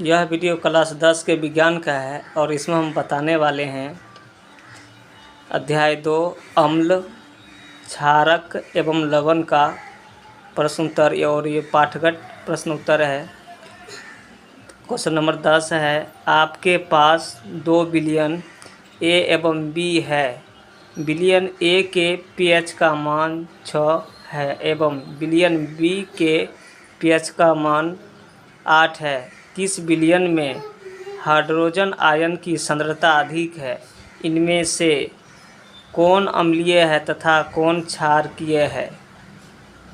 यह video class 10 के विज्ञान का है और इसमें हम बताने वाले हैं अध्याय 2 अम्ल, क्षारक एवं लवण का प्रश्न उत्तर। और ये पाठगत प्रश्न उत्तर है। क्वेश्चन नंबर 10 है, आपके पास 2 बिलियन ए एवं बी है। बिलियन ए के पीएच का मान 6 है एवं बिलियन बी के पीएच का मान 8 है। किस बिलियन में हाइड्रोजन आयन की सांद्रता अधिक है? इनमें से कौन अम्लीय है तथा कौन क्षारकीय है?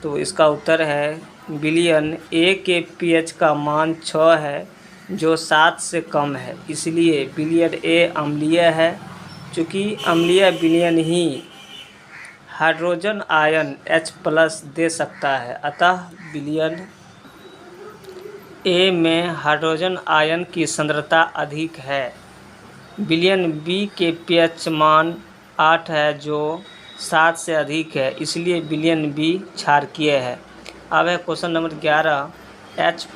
तो इसका उत्तर है बिलियन ए के पीएच का मान 6 है जो 7 से कम है, इसलिए बिलियन ए अम्लीय है। चूँकि अम्लीय बिलियन ही हाइड्रोजन आयन H+ दे सकता है, अतः बिलियन ए में हाइड्रोजन आयन की सांद्रता अधिक है। बिलियन बी के पीएच मान 8 है जो 7 से अधिक है, इसलिए बिलियन बी क्षारकीय है। अब है क्वेश्चन नंबर 11, H+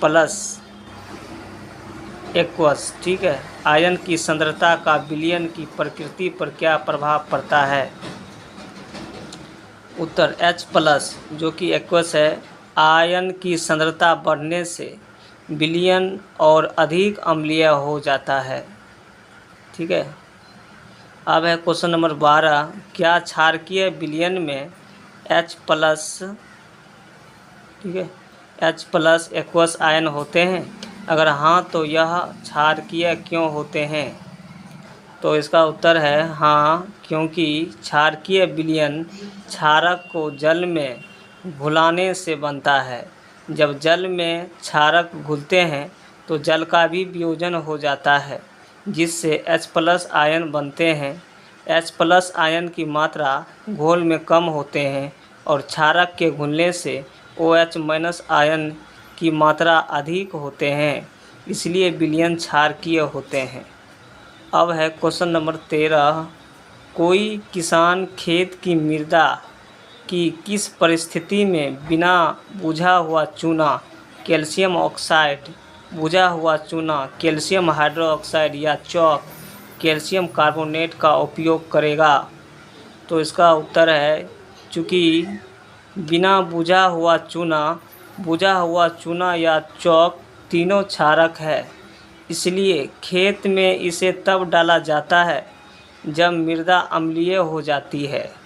एक्वस, ठीक है, आयन की सांद्रता का बिलियन की प्रकृति पर क्या प्रभाव पड़ता है? उत्तर H+ जो कि एक्वस है, आयन की सांद्रता बढ़ने से बिलियन और अधिक अम्लीय हो जाता है। ठीक है। अब है क्वेश्चन नंबर 12, क्या क्षारकीय बिलियन में H+, ठीक है, H+ एक्वस आयन होते हैं? अगर हाँ तो यह क्षारकीय क्यों होते हैं? तो इसका उत्तर है हाँ, क्योंकि क्षारकीय विलयन क्षारक को जल में घुलाने से बनता है। जब जल में क्षारक घुलते हैं तो जल का भी वियोजन हो जाता है, जिससे H+ आयन बनते हैं। H+ आयन की मात्रा घोल में कम होते हैं और क्षारक के घुलने से OH- आयन की मात्रा अधिक होते हैं, इसलिए विलयन क्षारकीय होते हैं। अब है क्वेश्चन नंबर 13, कोई किसान खेत की मृदा की किस परिस्थिति में बिना बुझा हुआ चूना, कैल्शियम ऑक्साइड, बुझा हुआ चूना, कैल्शियम हाइड्रोक्साइड या चॉक, कैल्शियम कार्बोनेट का उपयोग करेगा? तो इसका उत्तर है, चूँकि बिना बुझा हुआ चूना या चॉक तीनों क्षारक है, इसलिए खेत में इसे तब डाला जाता है जब मृदा अम्लीय हो जाती है।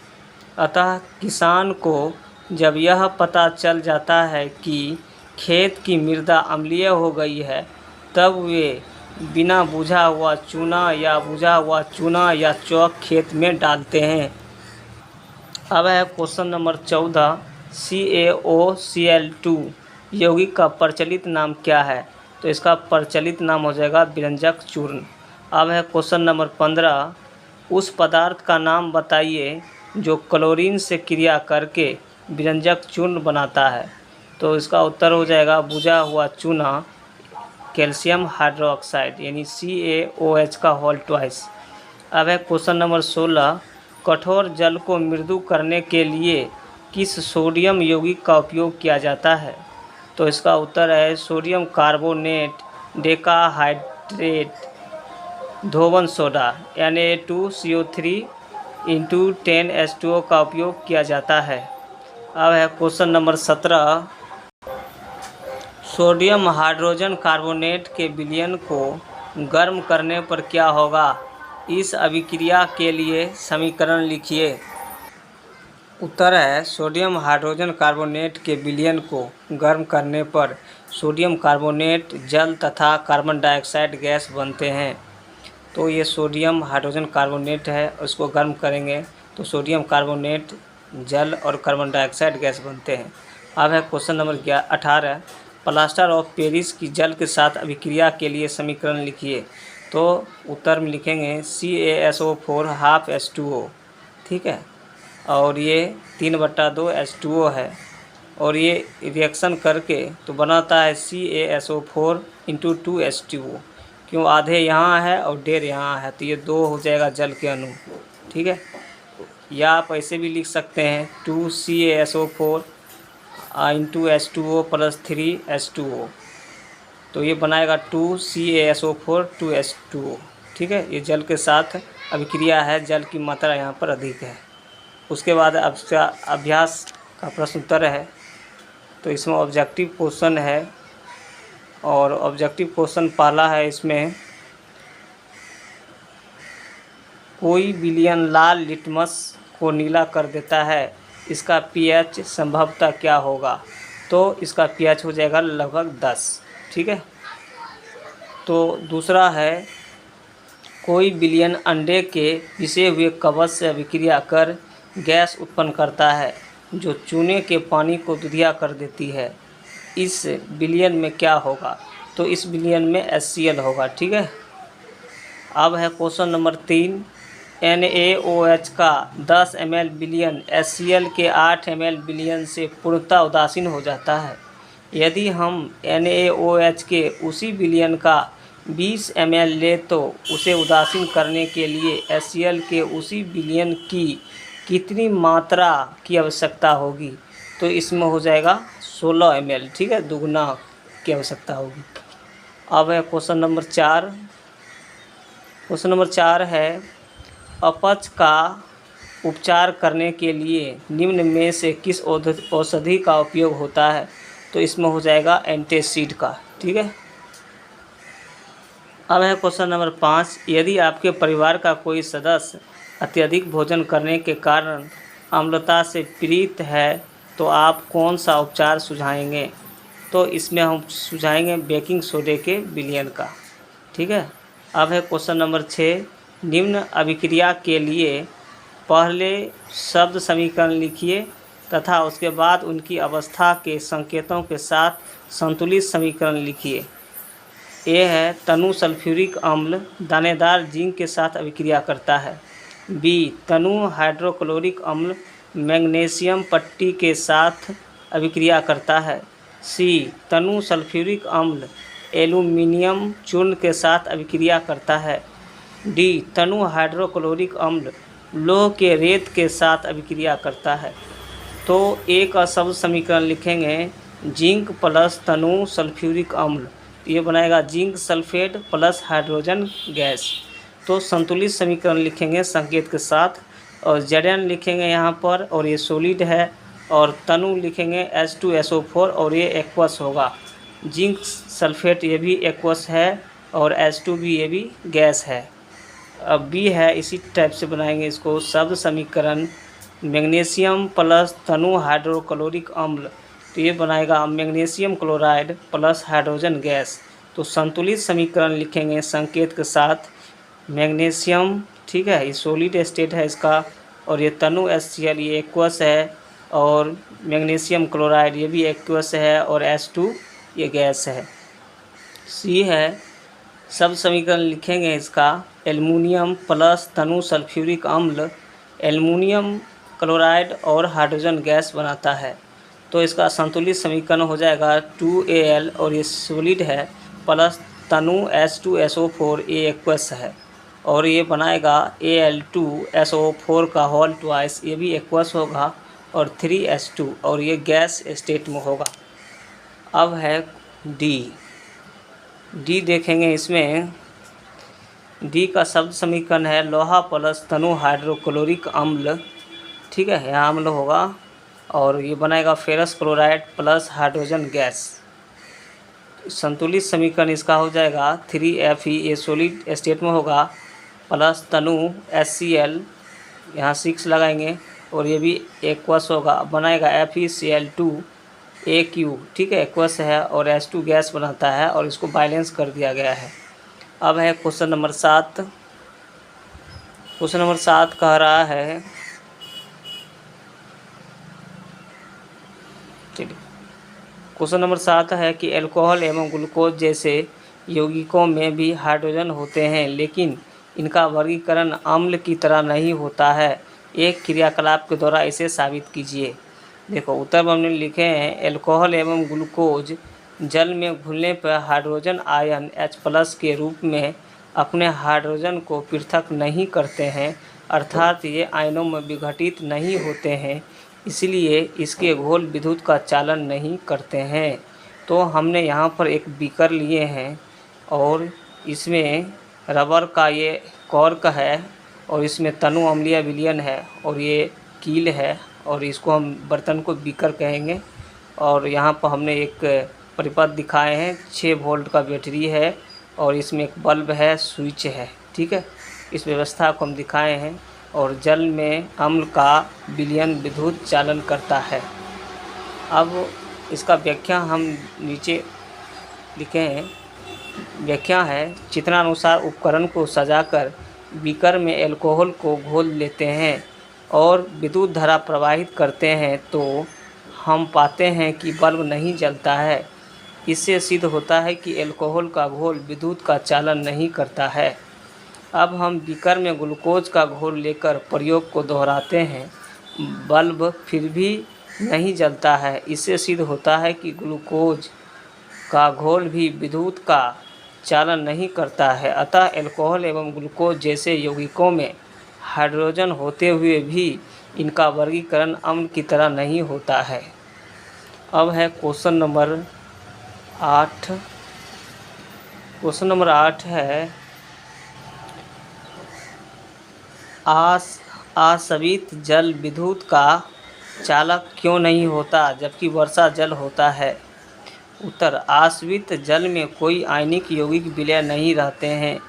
अतः किसान को जब यह पता चल जाता है कि खेत की मृदा अम्लीय हो गई है, तब वे बिना बुझा हुआ चूना या चॉक खेत में डालते हैं। अब है क्वेश्चन नंबर 14, CaOCl2 यौगिक का प्रचलित नाम क्या है? तो इसका प्रचलित नाम हो जाएगा विरंजक चूर्ण। अब है क्वेश्चन नंबर 15, उस पदार्थ का नाम बताइए जो क्लोरीन से क्रिया करके विरंजक चूर्ण बनाता है। तो इसका उत्तर हो जाएगा बुझा हुआ चूना, कैल्शियम हाइड्रोक्साइड, यानी CaOH2। अब है क्वेश्चन नंबर 16, कठोर जल को मृदु करने के लिए किस सोडियम यौगिक का उपयोग किया जाता है? तो इसका उत्तर है सोडियम कार्बोनेट, डेकाहाइड्रेट, धोवन सोडा Na2CO3 × 10H2O का उपयोग किया जाता है। अब है question number 17, sodium hydrogen carbonate के विलयन को गर्म करने पर क्या होगा? इस अभिक्रिया के लिए समीकरण लिखिए। उत्तर है सोडियम हाइड्रोजन कार्बोनेट के विलयन को गर्म करने पर सोडियम कार्बोनेट जल तथा कार्बन डाइऑक्साइड गैस बनते हैं। तो ये सोडियम हाइड्रोजन कार्बोनेट है, उसको गर्म करेंगे तो सोडियम कार्बोनेट जल और कार्बन डाइऑक्साइड गैस बनते हैं। अब है question number 18, plaster of Paris की जल के साथ अभिक्रिया के लिए समीकरण लिखिए। तो उत्तर में लिखेंगे CaSO4 ½ H2O, ठीक है, और ये 3/2 H2O है, और ये रिएक्शन करके तो बनाता है CaSO4 × 2 H2O। क्यों? आधे यहाँ है और 1.5 यहाँ है, तो ये 2 हो जाएगा जल के अणु, ठीक है। या आप ऐसे भी लिख सकते हैं 2 CaSO4 × H2O + 3 H2O। तो ये बनाएगा 2CaSO4 2H2O। ठीक है, ये जल के साथ अभिक्रिया है, जल की मात्रा यहाँ पर अधिक है। उसके बाद अब अभ्यास का प्रश्न उत्तर है। तो इसमें ऑब्जेक्टिव क्वेश्चन है, और ऑब्जेक्टिव क्वेश्चन पहला है इसमें, कोई विलयन लाल लिटमस को नीला कर देता है, इसका पीएच संभवतः क्या होगा? तो इसका पीएच हो जाएगा लगभग 10। ठीक है। तो दूसरा है, कोई विलयन अंडे के पिसे हुए कवच से अभिक्रिया कर गैस उत्पन्न करता है जो चूने के पानी को दुधिया कर देती है, इस विलयन में क्या होगा? तो इस विलयन में HCl होगा। ठीक है। अब है क्वेश्चन नंबर 3, NaOH का 10 ml विलयन HCl के 8 ml विलयन से पूर्णतः उदासीन हो जाता है। यदि हम NaOH के उसी विलयन का 20 ml ले तो उसे उदासीन करने के लिए HCl के उसी विलयन की कितनी मात्रा की आवश्यकता होगी? तो इसमें हो जाएगा 16 ml। ठीक है, दुगना की आवश्यकता होगी। अब है क्वेश्चन नंबर 4। क्वेश्चन नंबर 4 है, अपच का उपचार करने के लिए निम्न में से किस औषधि का उपयोग होता है? तो इसमें हो जाएगा एंटासिड का। ठीक है। अब है क्वेश्चन नंबर 5, यदि आपके परिवार का कोई सदस्य अत्यधिक भोजन करने के कारण अम्लता से पीड़ित है तो आप कौन सा उपचार सुझाएंगे? तो इसमें हम सुझाएंगे बेकिंग सोडे के विलयन का। ठीक है। अब है क्वेश्चन नंबर 6, निम्न अभिक्रिया के लिए पहले शब्द समीकरण लिखिए तथा उसके बाद उनकी अवस्था के संकेतों के साथ संतुलित समीकरण लिखिए। ए है, तनु सल्फ्यूरिक अम्ल दानेदार जिंक के साथ अभिक्रिया करता है। बी, तनु हाइड्रोक्लोरिक अम्ल मैग्नीशियम पट्टी के साथ अभिक्रिया करता है। सी, तनु सल्फ्यूरिक अम्ल एल्यूमिनियम चूर्ण के साथ अभिक्रिया करता है। डी, तनु हाइड्रोक्लोरिक अम्ल लोह के रेत के साथ अभिक्रिया करता है। तो ए का शब्द समीकरण लिखेंगे जिंक प्लस तनु सल्फ्यूरिक अम्ल, ये बनाएगा zinc sulphate plus hydrogen gas. तो संतुलित समीकरण लिखेंगे संकेत के साथ, और Zn लिखेंगे यहाँ पर, और ये सॉलिड है, और तनु लिखेंगे H2SO4 और ये एक्वस होगा। जिंक सल्फेट ये भी एक्वस है, और H2 भी ये भी गैस है। अब बी है, इसी टाइप से बनाएंगे इसको, शब्द समीकरण मैग्नीशियम प्लस तनु हाइड्रोक्लोरिक अम्ल, तो ये बनाएगा magnesium chloride plus hydrogen gas. तो संतुलित समीकरण लिखेंगे संकेत के साथ मैग्नीशियम, ठीक है, ये सॉलिड स्टेट है इसका, और ये तनु HCl ये एक्वस है, और मैग्नीशियम क्लोराइड ये भी एक्वस है, और H2 ये गैस है। सी है, सब समीकरण लिखेंगे इसका एल्युमिनियम प्लस तनु सल्फ्यूरिक अम्ल एल्युमिनियम क्लोराइड और हाइड्रोजन गैस बनाता है। तो इसका संतुलित समीकरण हो जाएगा 2Al, और ये सॉलिड है, प्लस तनु H2SO4 ये एक्वस है, और ये बनाएगा Al2SO4 का होल ट्वाइस, ये भी एक्वस होगा, और 3H2, और ये गैस स्टेट में होगा। अब है डी देखेंगे, इसमें डी का शब्द समीकरण है लोहा प्लस तनु हाइड्रोक्लोरिक अम्ल, ठीक है, यहाँ अम्ल होगा, और ये बनाएगा ferrous chloride plus hydrogen gas. संतुलित समीकरण इसका हो जाएगा 3Fe, ये सॉलिड स्टेट में होगा, प्लस तनु HCl, यहाँ 6 लगाएंगे, और ये भी एक्वस होगा, बनाएगा FeCl2AQ, ठीक है, एक्वस है, और H2 गैस बनाता है, और इसको बैलेंस कर दिया गया है। अब है क्वेश्चन नंबर 7। क्वेश्चन नंबर 7 कह रहा है, क्वेश्चन नंबर 7 है कि अल्कोहल एवं ग्लूकोज जैसे यौगिकों में भी हाइड्रोजन होते हैं, लेकिन इनका वर्गीकरण अम्ल की तरह नहीं होता है। एक क्रियाकलाप के द्वारा इसे साबित कीजिए। देखो उत्तर में हमने लिखे हैं, अल्कोहल एवं ग्लूकोज जल में घुलने पर हाइड्रोजन आयन H+ के रूप में अपने हाइड्रोजन को पृथक नहीं करते हैं, अर्थात ये आयनों में विघटित नहीं होते हैं, इसलिए इसके घोल विद्युत का चालन नहीं करते हैं। तो हमने यहाँ पर एक बीकर लिए हैं और इसमें रबर का ये कॉर्क है और इसमें तनु अम्लीय विलयन है और ये कील है और इसको हम बर्तन को बीकर कहेंगे। और यहाँ पर हमने एक परिपथ दिखाए हैं, 6 वोल्ट का बैटरी है और इसमें एक बल्ब है, स्विच है। ठीक है, इस व्यवस्था को हम दिखाए हैं। और जल में अम्ल का विलयन विद्युत चालन करता है। अब इसका व्याख्या हम नीचे लिखे हैं। व्याख्या है, चित्रानुसार उपकरण को सजाकर बीकर में एल्कोहल को घोल लेते हैं और विद्युत धारा प्रवाहित करते हैं तो हम पाते हैं कि बल्ब नहीं जलता है। इससे सिद्ध होता है कि एल्कोहल का घोल विद्युत का चालन नहीं करता है। अब हम बीकर में ग्लूकोज का घोल लेकर प्रयोग को दोहराते हैं, बल्ब फिर भी नहीं जलता है। इससे सिद्ध होता है कि ग्लूकोज का घोल भी विद्युत का चालन नहीं करता है। अतः एल्कोहल एवं ग्लूकोज जैसे यौगिकों में हाइड्रोजन होते हुए भी इनका वर्गीकरण अम्ल की तरह नहीं होता है। अब है क्वेश्चन नंबर 8। क्वेश्चन नंबर 8 है, आसवित जल विद्युत का चालक क्यों नहीं होता जबकि वर्षा जल होता है? उत्तर, आसवित जल में कोई आयनिक यौगिक विलय नहीं रहते हैं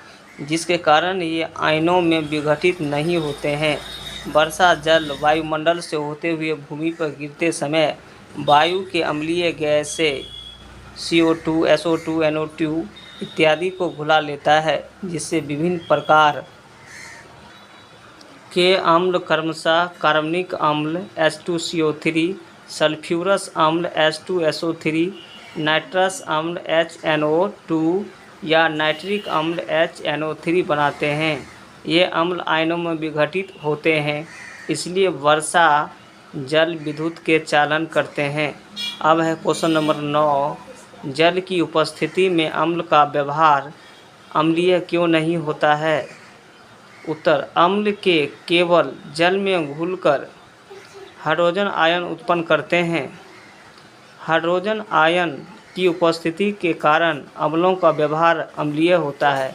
जिसके कारण ये आयनों में विघटित नहीं होते हैं। वर्षा जल वायुमंडल से होते हुए भूमि पर गिरते समय वायु के अम्लीय गैसें CO2, SO2, NO2 इत्यादि को घुला लेता है, जिससे विभिन्न प्रकार के अम्ल क्रमशः कार्बनिक अम्ल H2CO3, सल्फ्यूरस अम्ल H2SO3, नाइट्रस अम्ल HNO2 या नाइट्रिक अम्ल HNO3 बनाते हैं। ये अम्ल आयनों में विघटित होते हैं, इसलिए वर्षा जल विद्युत के चालन करते हैं। अब है क्वेश्चन नंबर 9, जल की उपस्थिति में अम्ल का व्यवहार अम्लीय क्यों नहीं होता है? उत्तर, अम्ल के केवल जल में घुलकर हाइड्रोजन आयन उत्पन्न करते हैं। हाइड्रोजन आयन की उपस्थिति के कारण अम्लों का व्यवहार अम्लीय होता है।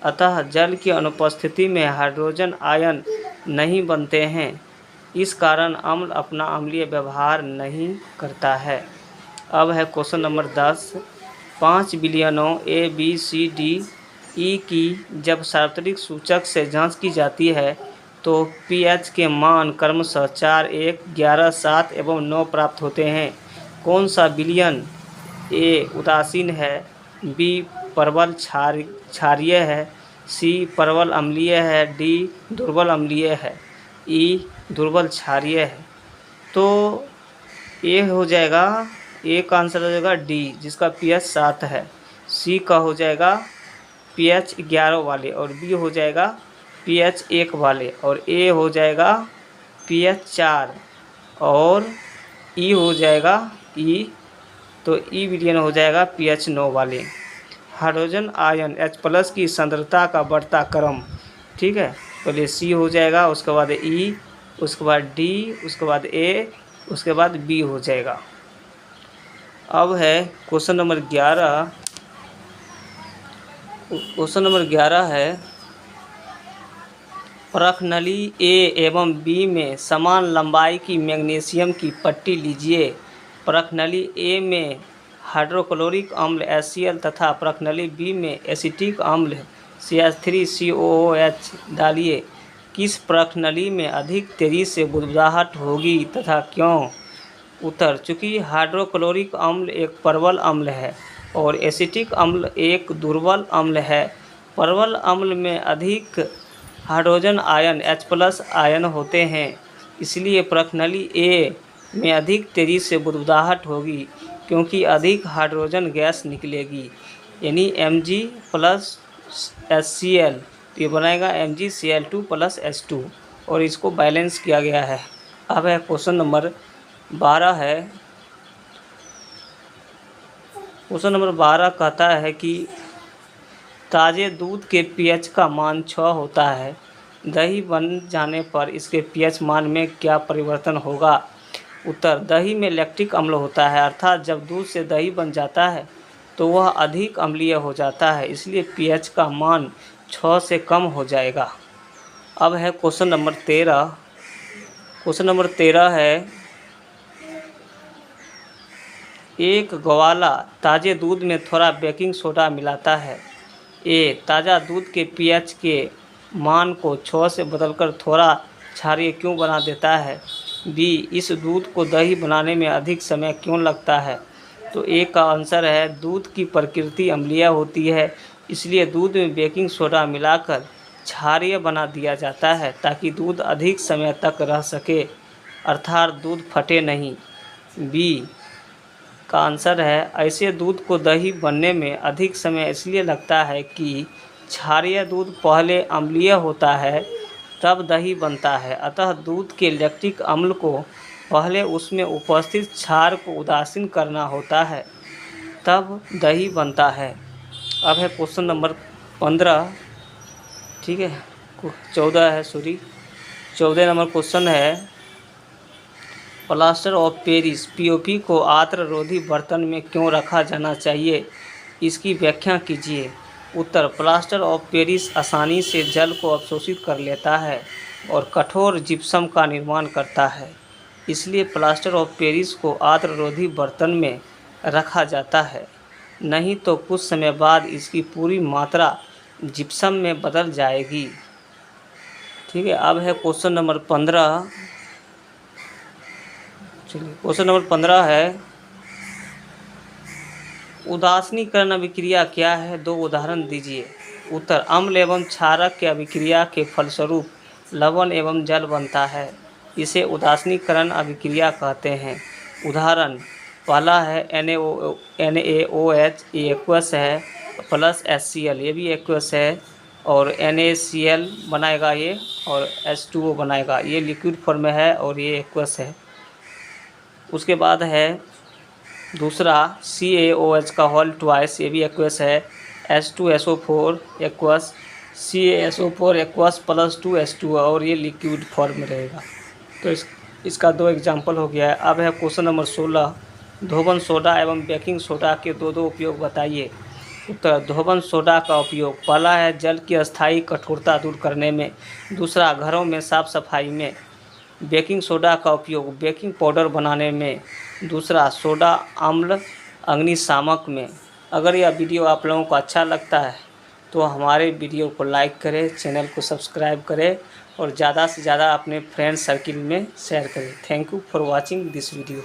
अतः जल की अनुपस्थिति में हाइड्रोजन आयन नहीं बनते हैं, इस कारण अम्ल अपना अम्लीय व्यवहार नहीं करता है। अब है क्वेश्चन नंबर 10, 5 विलयनों ABCDE की जब सार्वत्रिक सूचक से जांच की जाती है तो pH के मान क्रमशः 4, 1, 11, 7 एवं 9 प्राप्त होते हैं। कौन सा विलयन A उदासीन है, B प्रबल क्षारीय है, C प्रबल अम्लीय है, D दुर्बल अम्लीय है, E दुर्बल क्षारीय है? तो ए हो जाएगा, ए का आंसर हो जाएगा D जिसका pH 7 है, C का हो जाएगा pH 11 वाले और B हो जाएगा pH 1 वाले और A हो जाएगा pH 4 और E हो जाएगा E, तो E विलयन हो जाएगा pH 9 वाले। हाइड्रोजन आयन H+ की सांद्रता का बढ़ता क्रम, ठीक है, पहले C हो जाएगा, उसके बाद E, उसके बाद D, उसके बाद A, उसके बाद B हो जाएगा। अब है क्वेश्चन नंबर 11। क्वेश्चन नंबर 11 है, प्रखनली A एवं B में समान लंबाई की मैग्नीशियम की पट्टी लीजिए। प्रखनली A में हाइड्रोक्लोरिक अम्ल HCl तथा प्रखनली B में एसिटिक अम्ल CH3COOH डालिए। किस प्रखनली में अधिक तेजी से बुदबुदाहट होगी तथा क्यों? उत्तर, चूँकि हाइड्रोक्लोरिक अम्ल एक प्रबल अम्ल है और एसिटिक अम्ल एक दुर्बल अम्ल है। प्रबल अम्ल में अधिक हाइड्रोजन आयन H+ आयन होते हैं, इसलिए प्रखनली A में अधिक तेज़ी से बुदबुदाहट होगी क्योंकि अधिक हाइड्रोजन गैस निकलेगी, यानी Mg + HCl, तो ये बनाएगा MgCl2 + H2 और इसको बैलेंस किया गया है। अब है क्वेश्चन नंबर 12 है। क्वेश्चन नंबर 12 कहता है कि ताज़े दूध के pH का मान 6 होता है, दही बन जाने पर इसके pH मान में क्या परिवर्तन होगा? उत्तर, दही में लैक्टिक अम्ल होता है, अर्थात जब दूध से दही बन जाता है तो वह अधिक अम्लीय हो जाता है, इसलिए पीएच का मान 6 से कम हो जाएगा। अब है क्वेश्चन नंबर 13। क्वेश्चन नंबर 13 है, एक ग्वाला ताज़े दूध में थोड़ा बेकिंग सोडा मिलाता है। ए, ताज़ा दूध के पीएच के मान को 6 से बदलकर थोड़ा क्षारीय क्यों बना देता है। बी, इस दूध को दही बनाने में अधिक समय क्यों लगता है। तो ए का आंसर है, दूध की प्रकृति अम्लीय होती है, इसलिए दूध में बेकिंग सोडा मिलाकर क्षारीय बना दिया जाता है ताकि दूध अधिक समय तक रह सके, अर्थात दूध फटे नहीं। बी का आंसर है, ऐसे दूध को दही बनने में अधिक समय इसलिए लगता है कि क्षारीय दूध पहले अम्लीय होता है तब दही बनता है, अतः दूध के लैक्टिक अम्ल को पहले उसमें उपस्थित क्षार को उदासीन करना होता है, तब दही बनता है। अब है क्वेश्चन नंबर 15। ठीक है, 14 है, 14 नंबर क्वेश्चन है, प्लास्टर ऑफ पेरिस पीओपी को आर्द्र रोधी बर्तन में क्यों रखा जाना चाहिए, इसकी व्याख्या कीजिए। उत्तर, प्लास्टर ऑफ पेरिस आसानी से जल को अवशोषित कर लेता है और कठोर जिप्सम का निर्माण करता है, इसलिए प्लास्टर ऑफ पेरिस को आर्द्र रोधी बर्तन में रखा जाता है, नहीं तो कुछ समय बाद इसकी पूरी मात्रा जिप्सम में बदल जाएगी। ठीक है, अब है क्वेश्चन नंबर 15। चलिए, क्वेश्चन नंबर 15 है, उदासीनीकरण अभिक्रिया क्या है, 2 उदाहरण दीजिए। उत्तर, अम्ल एवं क्षारक के अभिक्रिया के फलस्वरूप लवण एवं जल बनता है, इसे उदासीनीकरण अभिक्रिया कहते हैं। उदाहरण, पहला है NaOH, ये एक्वस है, प्लस HCl, ये भी एक्वस है, और NaCl बनाएगा ये, और H2O बनाएगा, ये लिक्विड फॉर्म में है और ये एक्वस है। उसके बाद है दूसरा CaOH का होल ट्वाइस, ये भी एक्वस है, H2SO4 aqueous, CaSO4 aqueous plus 2H2O, और ये लिक्विड फॉर्म में रहेगा। तो इसका 2 एग्जाम्पल हो गया है। अब है क्वेश्चन नंबर 16, धोबन सोडा एवं बेकिंग सोडा के दो उपयोग बताइए। उत्तर, धोबन सोडा का उपयोग, पहला है जल की अस्थायी कठोरता दूर करने में, दूसरा घरों में साफ सफाई में। बेकिंग सोडा का उपयोग बेकिंग पाउडर बनाने में, दूसरा सोडा अम्ल अग्निशामक में। अगर यह वीडियो आप लोगों को अच्छा लगता है तो हमारे वीडियो को लाइक करें, चैनल को सब्सक्राइब करें और ज़्यादा से ज़्यादा अपने फ्रेंड सर्किल में शेयर करें। Thank you for watching this video.